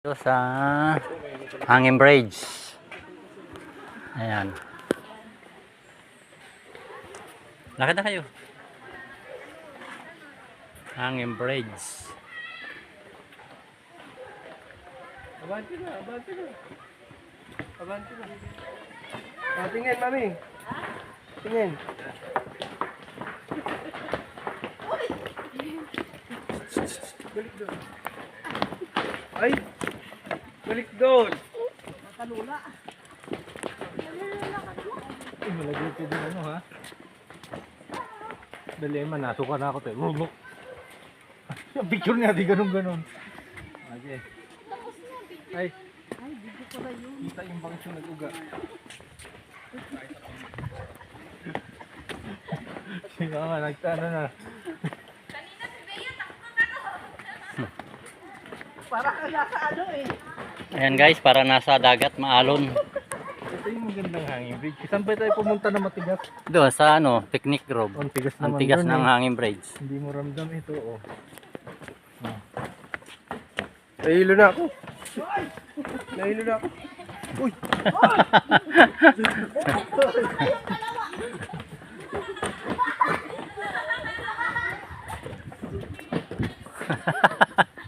Ito sa Hanging Bridge. Ayan. Lakad na kayo. Hanging Bridge. Abante na, abante na. Abante na. Ah, tingin, mami. Tingin. Balik doon. Ay! Balik doon! Makalula. Ay, malagay ito din ano ha? Dali man, natuka na ako tayo. Rulok. Yung picture niya, di ganun-ganun. Okay. Ay, dito pala yun. Kita yung bangis yung nag-uga. Si mama, nagtano na. Kanina si Bea, takbo ka no. Para ka nasa ano eh. Ayan guys, para nasa dagat, maalon. Ito yung magandang hanging bridge. Saan ba tayo pumunta na matigas? Doon sa ano, picnic grove. Ang tigas Ang naman tigas dun, ng eh. Hanging Bridge. Hindi mo ramdam ito, oh. Nahilo na ako. Nahilo na ako. Uy!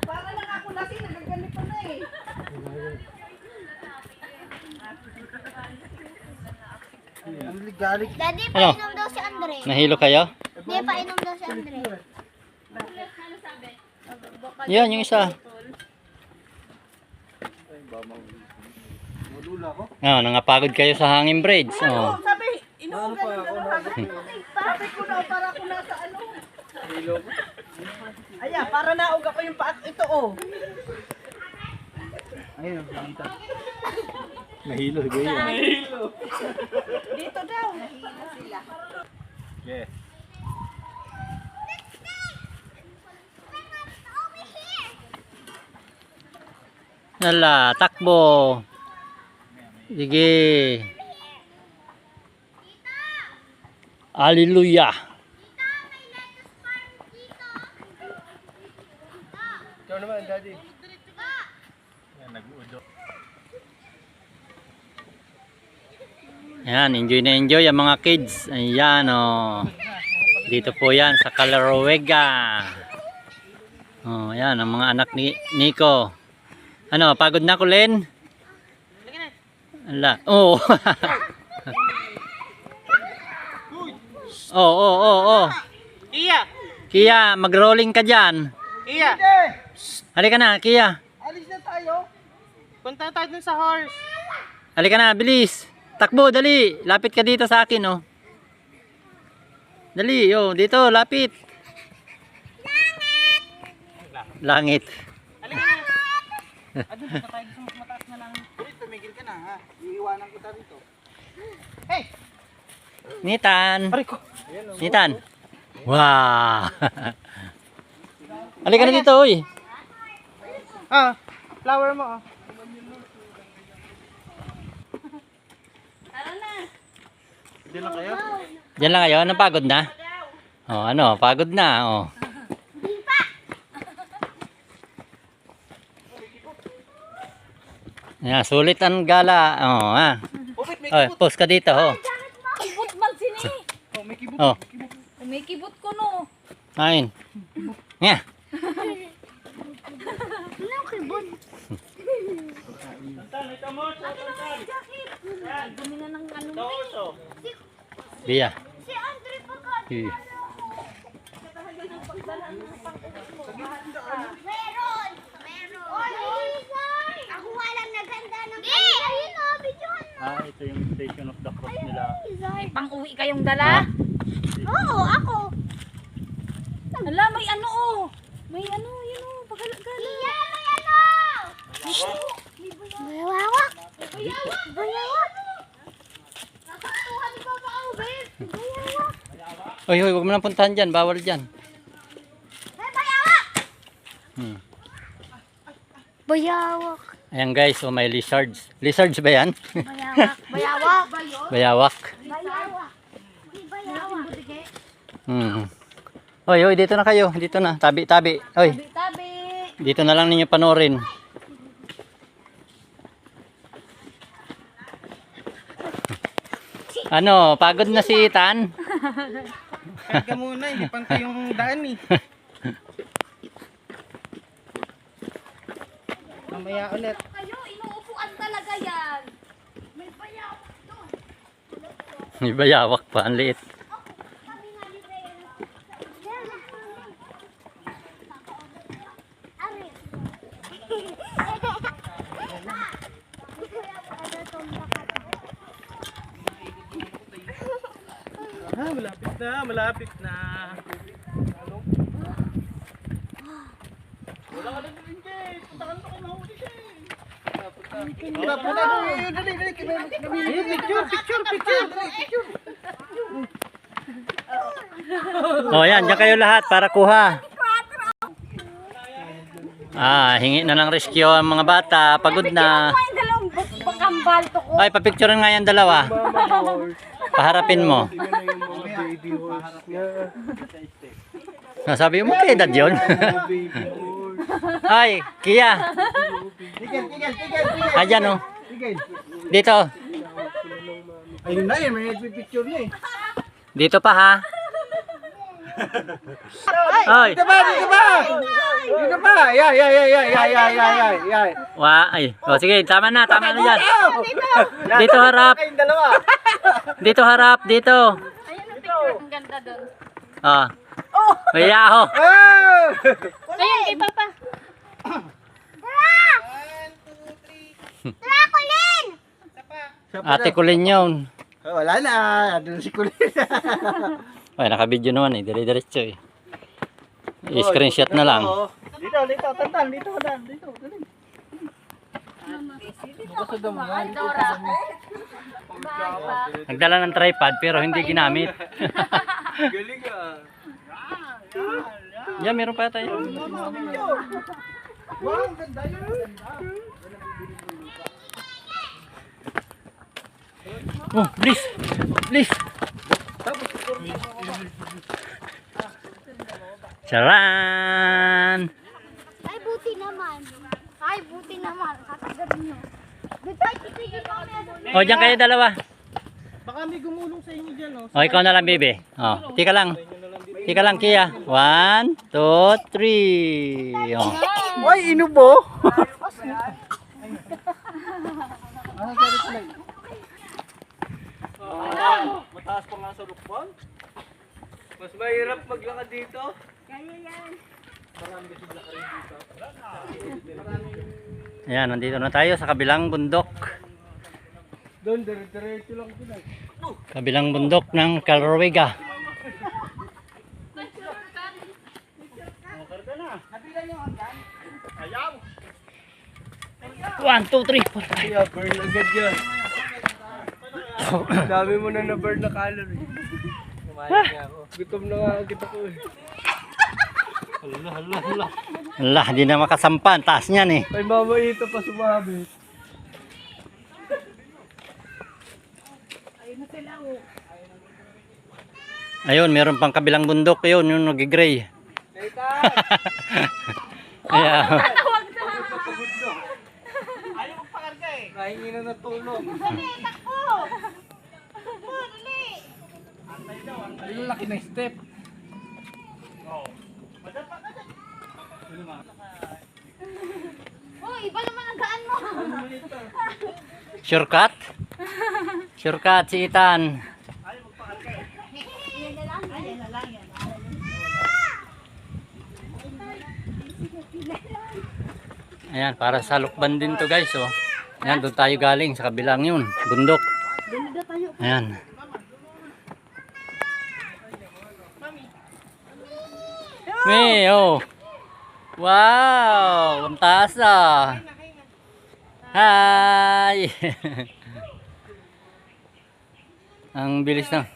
Para lang ako lasing, nagaganito na eh. Ang ligalig. Daddy, Ano? painom daw si Andre. Nahilo kayo? Hindi, painom daw si Andre. Yan, yung isa. Malula ako. Ah, nangapagod kayo sa Hanging Bridge. Ano, Oh. sabi, Ano pa ako? sabi ko na para ako nasa ano. Nahilo ko. Ayan, para nauga pa yung paak ito oh. Ayun, nakita. Nahilo, gaya. Nahilo. Dito daw. Nahilo sila. Yeah. Nala, takbo. Sige. Hallelujah. Ikaw naman, daddy. Yan, nag-udo. Yan, enjoy na enjoy ang mga kids. Ayan, oh. Dito po yan sa Calaruega. Oh, yan, ang mga anak ni Nico. Ano, pagod na ko, Len? Ala. Oh. Oh. Iya, Kia, mag-rolling ka dyan. iya. Halika na, Kia. Alis na tayo. Punta tayo dun sa horse. Halika na, bilis. Takbo, dali. Lapit ka dito sa akin, oh. Dali, oh, dito, lapit. Langit. Halika na. Adun, punta tayo sa mas mataas na lang. Uy, tumigil ka na ha. Iiwanan kita rito. Hey! Nitan. Aray ko. Nitan. Wow. Halika na dito, uy. Ah, flower mo oh. Diyan lang kayo? Diyan lang kayo, napagod na? Oh, ano, pagod na, oh. Yan, sulit ang gala. Oh, ha. Upit, may Oh, post ka dito, oh. kibot man sini. Oh, may kibot. Oh, Umikibot ko no. ayun. Nga. Ano kay Bon? Dumi na ng ano. Biya. Si Andre pa ka. Meron! Meron! Oy! Ako walang naganda ng kanila. Ayun o, videohan mo. Ah, ito yung Station of the Cross nila. Pang-uwi kayong dala? Oo, ako. Ala, may ano oh. May ano, yun oh. Pagala-gala. Iya, may ano! Bayawak! Bayawak! Nasaktuhan ko pa ako, babe. Bayawak! Oy, hoy, huwag mo nang puntahan dyan. Bawal dyan. May bayawak! Hmm. Bayawak! Ayan guys, oh, may lizards. Lizards ba yan? Bayawak! Bayawak! Bayawak. Bayawak! May bayawak! Hmm. Oy, oy, dito na kayo. Dito na. Tabi, tabi. Oy, Tabi-tabi. dito na lang ninyo panorin. Ano, pagod na si Ethan? Kahit ka muna, hindi pantay yung daan eh. Mamaya ulit. Kayo, inuupuan talaga yan. May bayaw doon. May bayawak pa, ang liit. Kami nga ni Rhea. Ari. Malapit na, malapit na. Wala ka na din, Jay. Punta ka na kayo mahuli, Jay. Punta, punta. Dali. Picture. O yan, dyan kayo lahat para kuha. Hingi na ng rescue ang mga bata. Pagod na. Ay, dalawang bakambal to ko. Ay, papicturean nga yan dalawa. Paharapin mo. Baby horse niya. Nasabi mo kay edad yun? Baby horse. Ay, Kia. Tigil. Ayan o. Tigil. Dito. Ayun na yun, may nagpipicture na eh. Dito pa ha. Ay. Dito ba? Yay. Ay. O sige, tama na dyan. Dito harap. Kayong dalawa. Dito harap, dito. Ayun ang picture. Ang ganda doon. May yaho. Ayun, kay Papa. Tara, Colin! Ate Kulin yun. Wala na, doon si Kulin. Ay, naka-video naman eh. Dire-diretso eh. I-screenshot na lang. Dito, tantan, dito. Dora. Nagdala ng tripod pero hindi ginamit. Galing ah. Yan, meron pa tayo. Wow, ang ganda yun. Oh, please. Charan! Ay, buti naman. Kakagabi nyo. Bitay, titigil kami. O, dyan kayo dalawa. Baka may gumulong sa inyo dyan, oh. O, ikaw na lang, baby. O, tika lang, Kia. 1, 2, 3. O. Uy, inubo! Ano sa reply? Mataas pa nga sa lukban. Mas mahirap maglakad dito. Ayan, nandito na tayo sa kabilang bundok. Doon, dire-diretso lang sila. Kabilang bundok ng Calroega. Ayaw! 1, 2, 3, 4, 5. Kaya burn agad yan. Dami mo na na-burn na calorie. Kumain niya ako. Gutom na nga kita ko eh. Hala. Ala, di na makasampa. Ang taas niyan eh. Ay mama ito pa sumabit. Ayun, meron pang kabilang bundok. Ayun, yung nag-gray. Ayan. Ayaw magpakarga eh. Nahingi na natulog. Ang laki ng step. Oh, iba naman ang gaan mo. Shortcut? Shortcut si Ethan. Yan na lang. Ayan, para sa lukban din to guys. Oh. Ayan, doon tayo galing sa kabilang yun. Bundok. Ayan. May, oh. Wow, ang taas ah. Hi. Ang bilis na.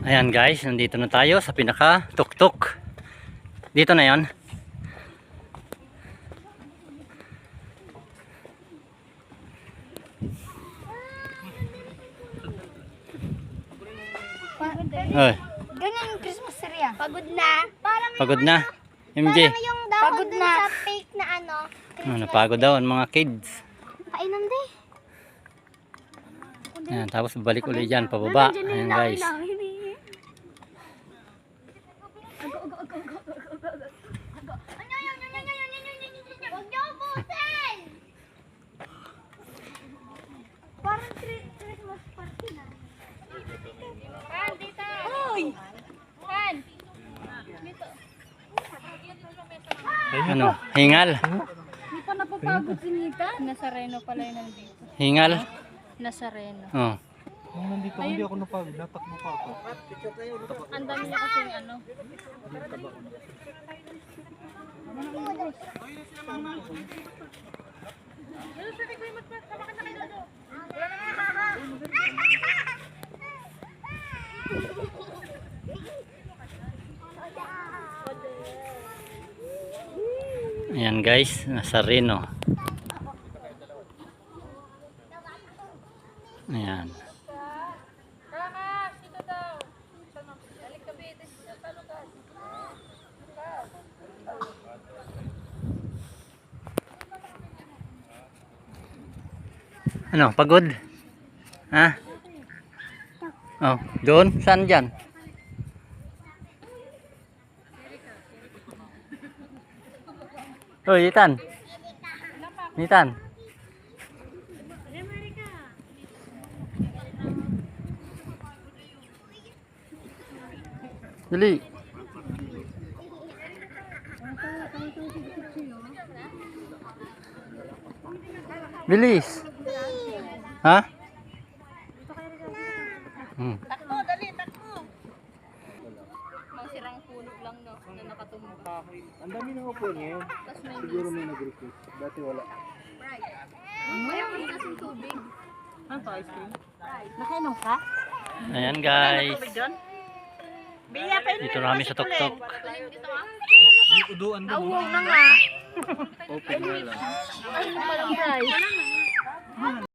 Ayan guys, nandito na tayo sa pinaka tuktok. Dito na yon. Ay, Ganyan yung Christmas Pagod na. Parang Pagod na. MJ. yung dahon dun sa fake na ano. Napagod daw ang mga kids. Kainan din. Ayan, tapos balik ulit dyan, pababa. Ayan guys. Huwag niyo ubusin! Parang Christmas party na. Han, dito! Hoy! Han! Dito. Ano? Hingal. Hindi pa napapagod si Nika. Nazareno pala yun nandito. Hingal. Nazareno. Oh. Nung nandito hindi ako napagod, natakbo pa ako. Ang dami niya kasing ano. Ayan guys, nasa Reno. Ayan. Ano, pagod? Ha? Oh, doon? Saan dyan? Oh, Ethan. Ethan. Dali. Bilis. Ha? Takbo, dali, takbo. Mga sirang puno lang no, na nakatumba. Ang dami nang upo ngayon. Tapos may Siguro may nag-request. Dati wala. mayroon kasing tubig. Ano to, ice cream? Nakainom ka? Ayan guys. Biya pa Dito namin sa tuktok. May uduan doon. Awong na nga. Open na lang. Ay, palang guys.